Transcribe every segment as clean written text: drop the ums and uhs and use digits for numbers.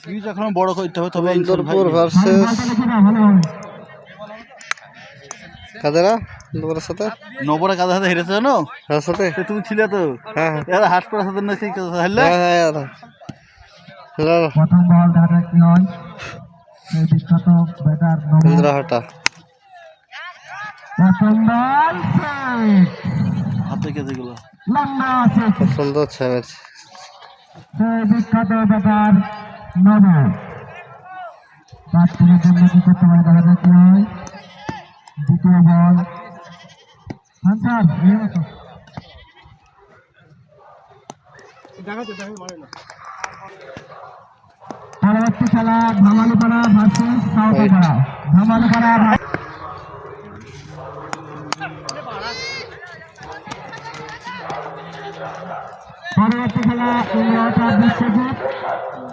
বীজ এখন বড় করতে হবে তবে ইন্দোরপুর ভার্সেস কাদেরা নবরের সাথে নবরে কাদের সাথে হেরেছে জানো কার সাথে তুমি ছিলে তো হ্যাঁ এরা হাট করার সাথে নাকি হারলে হ্যাঁ প্রথম বল দেখা কি হয় এই বিখ্যাত ব্যাটার ইন্দ্রহাটা প্রথম বল হাতে কে যেগুলো লম্বা খুব সুন্দর ছেড়েছ সেই বিখ্যাত ব্যাটার নব প্রার্থীর জন্য কি করতে পারে দেখা যাক কি হয় দ্বিতীয় বল আনসার পরবর্তী খেলা ধামালিপাড়া ভার্সেস সাউথাপাড়া ধামালিপাড়া পরবর্তী খেলা ইন্ডিয়াটা বিশ্বজিৎ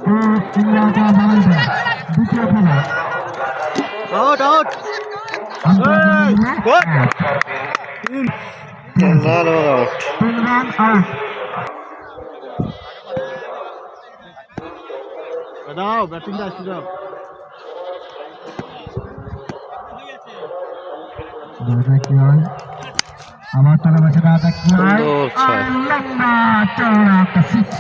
ও ইন্ডিয়াটা ধামালিপাড়া দ্বিতীয় খেলা আউট আউট তিন রান আউট দাও ব্যাটিংটা আসি দাও কি হয় আমার তারা বসে দাদা কি হয় সুন্দর ছয় লম্বা চওড়া একটা সিক্স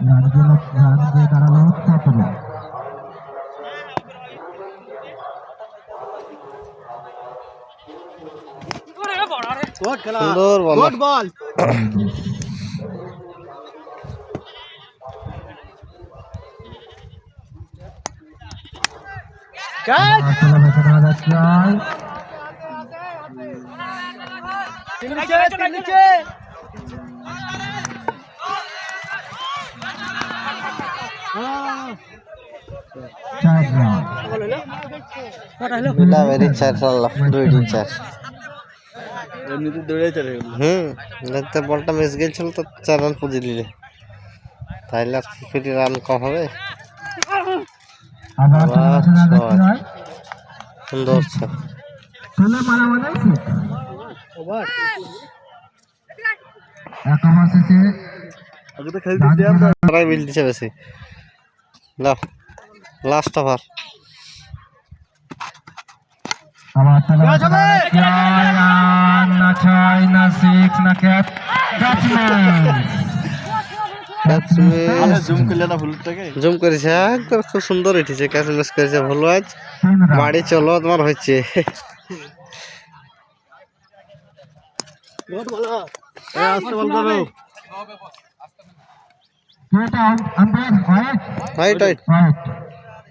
রান দিয়ে দাঁড়ালো 17 সুন্দর বল বল এমনিতে দৌড়ে চলে গেল দেখতে বলটা মিস গেছিল তো 4 রান পুঁজি দিলে তাইলে আর কি রান কম হবে সুন্দর বিল দিছে বেশি লাস্ট ওভার জুম করেছে একদম খুব সুন্দর উঠেছে ক্যাচ মিস করেছে ভালো আজ বাড়ি চলো তোমার হচ্ছে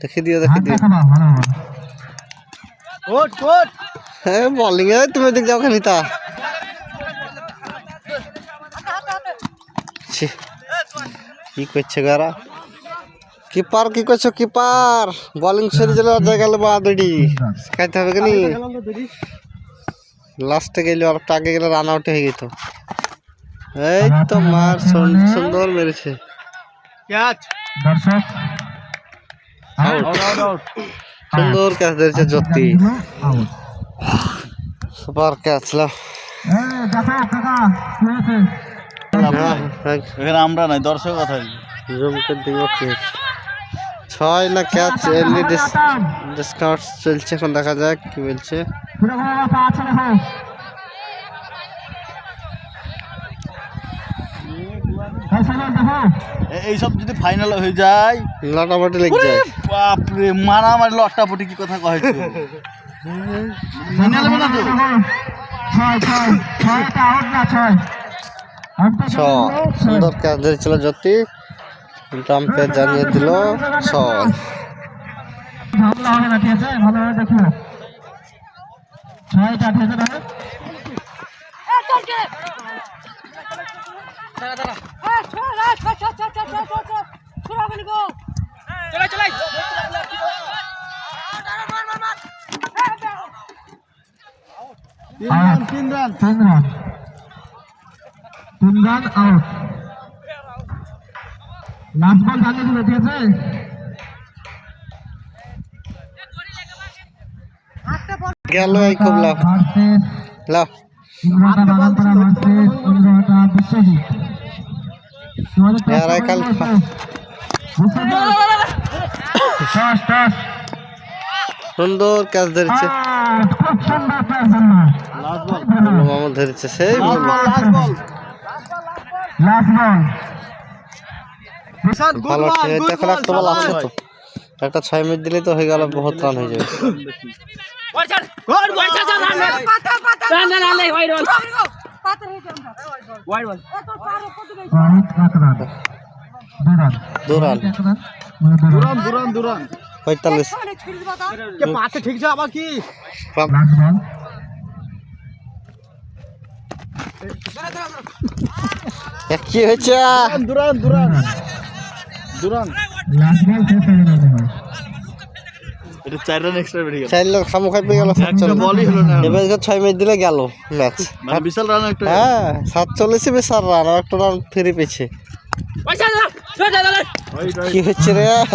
দেখে দিও হ্যাঁ বলিং এ তুমি দিক যাও খানিতা কি করছে গারা কিপার কি করছো কিপার বোলিং সরে চলে গেল বাদড়ি খাইতে হবে কেন লাস্টে গেলে আর আগে গেলে রান আউট হয়ে যেত এই তো মার সুন্দর মেরেছে সুন্দর ক্যাচ ধরেছে জ্যোতি সুপার ক্যাচ এখানে আমরা নাই দর্শক কথা জমকে দিব কি 6 না ক্যাচ এলি ডিসকাউন্ট চলছে এখন দেখা যাক কি বলছে এই সব যদি ফাইনাল হয়ে যায় লটাপটি লেগে যায় বাপরে মারামারি লটাপটি কি কথা কইছো ফাইনাল হবে না তো 6 সুন্দর ক্যাচ ধরেছিল জ্যোতি আম্পায়ার জানিয়ে দিল 6 ঝামেলা হবে না ঠিক আছে ভালোভাবে দেখো 6টা ঠিক আছে তিন রান আউট লাস্ট বল জানিয়ে দিল ঠিক আছে গেল এই খুব লাভ ইন্দ্রহাটা বিশ্বজিৎ এরাই কাল সুন্দর ক্যাচ ধরেছে খুব সুন্দর পাস লাস্ট বল মামা ধরেছে সেই লাস্ট বল লাস্ট বল ভালো এখন একটা বল আছে তো একটা 6 মিনিট দিলেই তো হয়ে গেল বহুত রান হয়ে যাবে দু রান দুরান 45 পাতে ঠিক যা আবার কি লাস্ট বল কি হয়েছে দুরান লাস্ট বল শেষ হয়ে গেল ভাই এটা 4 রান এক্সট্রা বেরিয়ে গেল চাইলে খামো খাই পেয়ে গেল একটা বলই হলো না এবার 6 মিনিট দিলে গেল ম্যাচ মানে বিশাল রান একটা হ্যাঁ 47 বিশাল রান আর একটা রান ফিরে পেয়েছে কি হচ্ছে রে আমার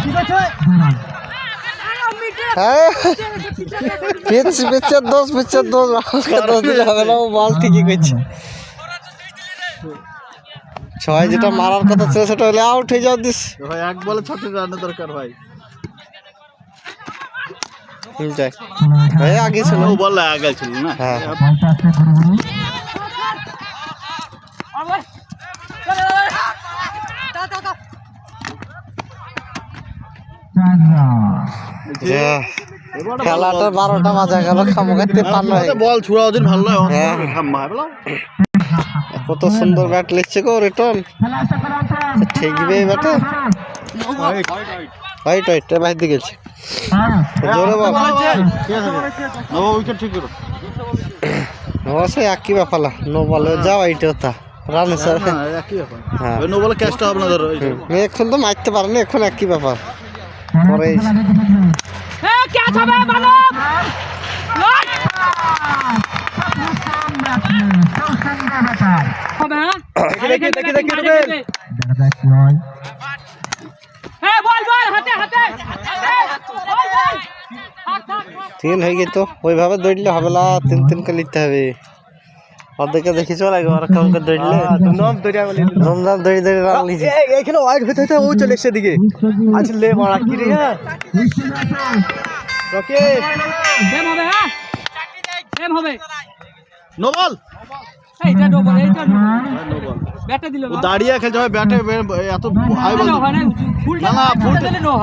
ঠিক আছে দুরান হ্যাঁ পিচের দোষ দিলে হবে না ও বল ঠিকই করছে 6 যেটা মারার কথা ছিল সেটা হলে আউট হয়ে যাও দিস ভাই এক বলে 6 রানের দরকার ভাই যাই ভাই আগে ছিল ও বল আগে ছিল না হ্যাঁ বলটা আছে গুরুগুরু যা, খেলাটা 12টা বাজা গেল খামো খাইতে পারল বল ছুড়া ওদিন ভালো নয় হ্যাঁ। কত সুন্দর ব্যাট লিখছে গো রিটন ঠিকবে ব্যাটে হাইট বাইর দিকে গেছে জোরে বল নব উইকেট ঠিক করো অবশ্যই একই ব্যাপার নো বলে যাও এইটা তা রান স্যার একই ব্যাপার হ্যাঁ ওই নো বলে ক্যাচটা হবে না ধরো এখন তো মারতে পারেনি এখন একই ব্যাপার পরে তিন হয়ে গেত ওইভাবে দৌড়লে হবে না 3 কে লিখতে হবে অর্ধেকে দেখি চলে গেল আর কাউকে দৌড়লে দমদম দৌড়ি রান লিখে এখানে ওয়াইড হতে হতে ও চলে এসে দিকে আসলে মারা কি রে ওকে নো বল ও দাঁড়িয়ে খেলছে ভাই ব্যাটে এত হাই বল না না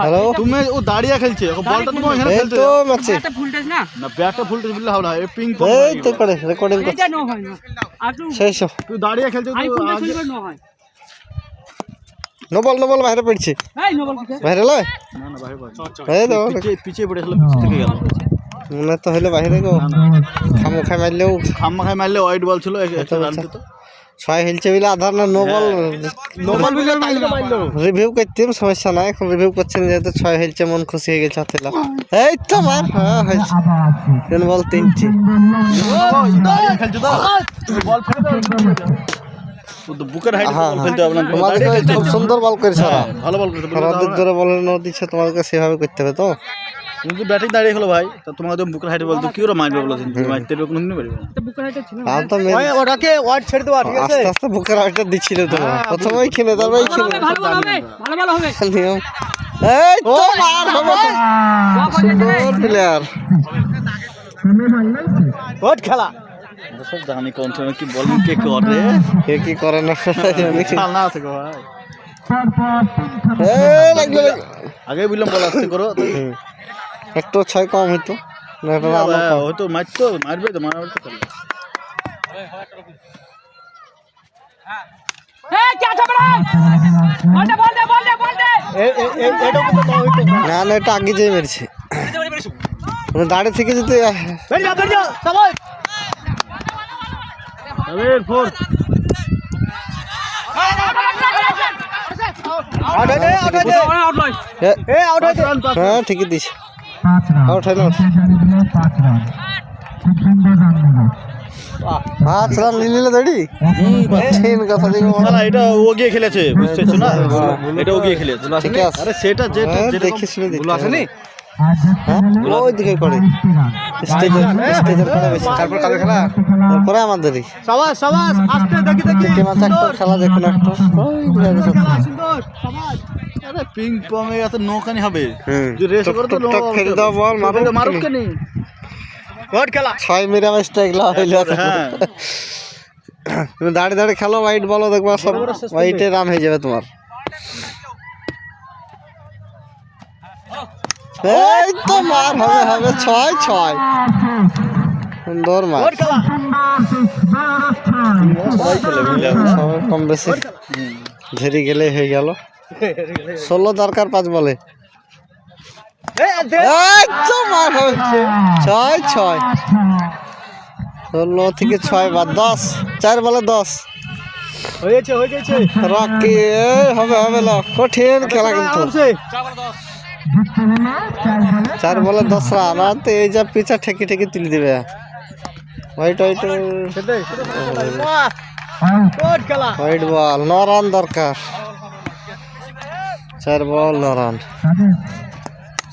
হ্যালো তুমি ও দাঁড়িয়ে খেলছে ও বলটা তুমি এখানে এই খেলতে তো ম্যাচে না ব্যাটে ফুল টেস বললে হবে না এই পিং এই তো করে রেকর্ডিং করছে শেষ তুই দাঁড়িয়ে খেলছে তুই নো বল বাইরে পড়ছে বাইরে লয় না না ভাই ভাই এই তো পিছিয়ে পড়ে গেল পিছ থেকে গেল মনে তো হইলো বাইরে গো খামো খাই মারলেও খাম্মা খাই মারলে ওয়াইড বল ছিল একটা রান দিত 6 হেলছে বলে আধার না নো বল মারলো রিভিউ করতেম সমস্যা নাই এখন রিভিউ করছেন যেহেতু 6 হেলছে মন খুশি হয়ে গেছে হাতেলা এই তো মার হ্যাঁ হয়েছে 3 বল 3টি দাঁড়িয়ে খেলছে তো বল ফেলে দাও তো বুকের হাইট বল ফেলতে হবে না তোমাদের খুব সুন্দর বল করেছে ভালো বল করেছে আমাদের জোরে বলের নো দিচ্ছে তোমাদেরকে সেভাবে করতে হবে তো কিন্তু ব্যাটিং দাঁড়িয়ে হলো ভাই তো তোমাদের বুকের হাইটে বলতো কি করে মারবে বলো মারতে কোনো দিন পারবে আর তো ওটাকে ওয়াইড ছেড়ে দেওয়া ঠিক আস্তে আস্তে বুকের হাইটটা দিচ্ছিল তো প্রথমেই খেলে তারপরেই খেলে নিয়ম এই তো মার হবে সুন্দর প্লেয়ার ওট খেলা সব জানি কোন সময় কি বলিং কে করে কে কি করে না খেলা আছে গো ভাই এই লাগলো আগে বললাম বল আসতে করো একটু 6 কম হইতো না এটা আলো কম হয়তো মারতো মারবে তো মারবে তো করবে না না এটা আগে যেই মেরেছে দাঁড়িয়ে থেকে যদি হ্যাঁ ঠিকই দিস 5 রান আউট হইল 5 রান খুব সুন্দর রান নিল 5 রান নিলে দাঁড়ি কথা দিই না এটা ও গিয়ে খেলেছে বুঝতেছো না এটা ও গিয়ে খেলেছে ঠিক আছে আরে সেটা যেটা দেখিস নি ভুল আসেনি হ্যাঁ ওইদিকে করে স্টেজের করে বেশি তারপর কাদের খেলা তারপরে আমাদেরই সাবাস সাবাস আস্তে দেখি দেখি কে মাছ একটা খেলা দেখুন একটা সুন্দর সাবাস আরে পিং পং এ এত নৌকানি হবে হুম যে রেস করে তো টুক খেলে দাও বল মারুক কেনি গড খেলা 6 মিনিট আমার স্ট্রাইক লা হইলো হ্যাঁ তুমি দাঁড়িয়ে দাঁড়িয়ে খেলো ওয়াইট বলো দেখবা সব ওয়াইটে রান হয়ে যাবে তোমার এই তো মার হবে হবে 6-6 সুন্দর মার গড খেলা সবাই চলে সবাই কম বেশি ধরে গেলে হয়ে গেল 16 দরকার 5 বলে এই তো মার হবে 6-6 16 থেকে 6 বাদ 10 4 বলে 10 হয়েছে হয়ে গেছে রকি হবে হবে ল কঠিন খেলা কিন্তু 4 বলে 10 রান আর তো এই যা পিছা ঠেকি ঠেকি তুলে দিবে হোয়াইট হোয়াইট গড খেলা হোয়াইট বল 9 রান দরকার 4 বল 9 রান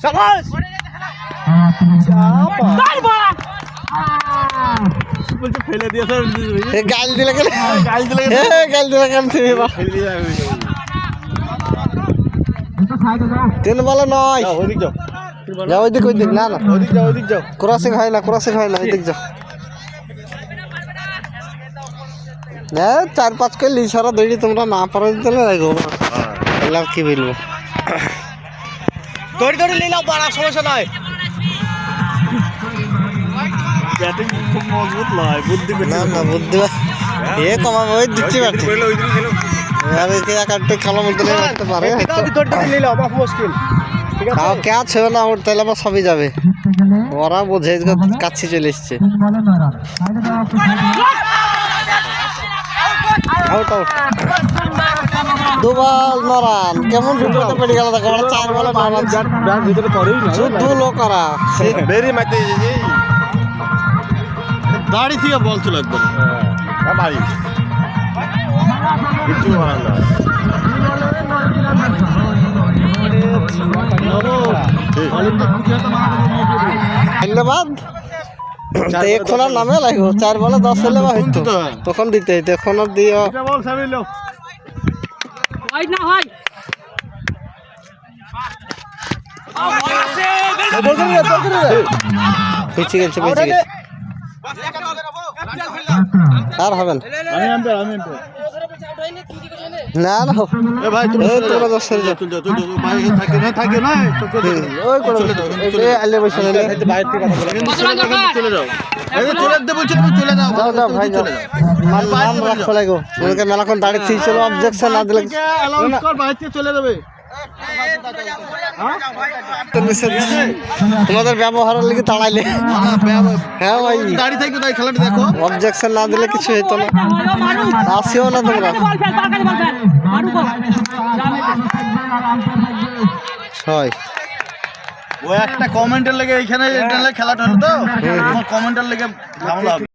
সাবাস বলতে ফেলে দিয়েছে এ গাল দিলে গেলে গাল দিলে গাল দিলে কেন তুমি বা 3 বলে 9 ওদিক যাও যাও ওইদিক না না ওদিক যাও ক্রসিং হয় না ওইদিক যাও না 4-5 করে লিছারা দৌড়ি তোমরা না পারো দিলে লাগো এলাম কি বলবো দৌড়ি দৌড়ি নিলাম বড় সমস্যা নাই ব্যাটিং খুব মজবুত নয় বুদ্ধি না না বুদ্ধি এ কমাবে ওই দিচ্ছি ব্যাটিং আর একে একটা খেলা মধ্যে রাখতে পারে দৌড়ি নিলাম বাপ মুশকিল ঠিক আছে তাও ক্যাচ হবে না ওর তাহলে আবার সবই যাবে ওরা বোঝে কাছে চলে এসছে আউট আউট 2 বল 9 রান কেমন জুটোতে পড়ে গেল দেখো 4 বলে 9 রান ব্যাট ভিতরে পড়েই না শুদ্ধ লোক করা বেরি মাইতে দাড়ি থেকে বল চলে একদম হ্যাঁ ভাই কিছু ভালো না ধন্যবাদ এখন আর নামে লাগবো 4 বলে 10 হলে বা হইতো তখন দিতে হইতো এখন আর দিও বল সাবিলো ওয়াইড না ভাই পিছিয়ে গেছে আর হবে না আমি আনতে না না এ ভাই তুমি এই তোমরা 10 চলে যাও তুই ভাই থাকে না ওই করে এই আলে বসে না বাইরে থেকে কথা বলে চলে যাও এই চলে দে বলছো তুমি চলে যাও যাও যাও ভাই যাও চলে যাও মান রাখো লাগো ওকে মেলাক্ষণ দাঁড়িয়ে ছিল অবজেকশন না দিলে অ্যালাউন্স কর বাইরে থেকে চলে যাবে তোমাদের ব্যবহারের লিগে তাড়াইলে হ্যাঁ ভাই দাঁড়িয়ে থাকবে তাই খেলাটা দেখো অবজেকশন না দিলে কিছু হইতো না আসিও না তোমরা বল ফেল তার কাছে বল ফেল মারু গো 6 ও একটা কমেন্টের লেগে এখানে খেলাটা হলো তো কমেন্টের লেগে ঝামেলা হবে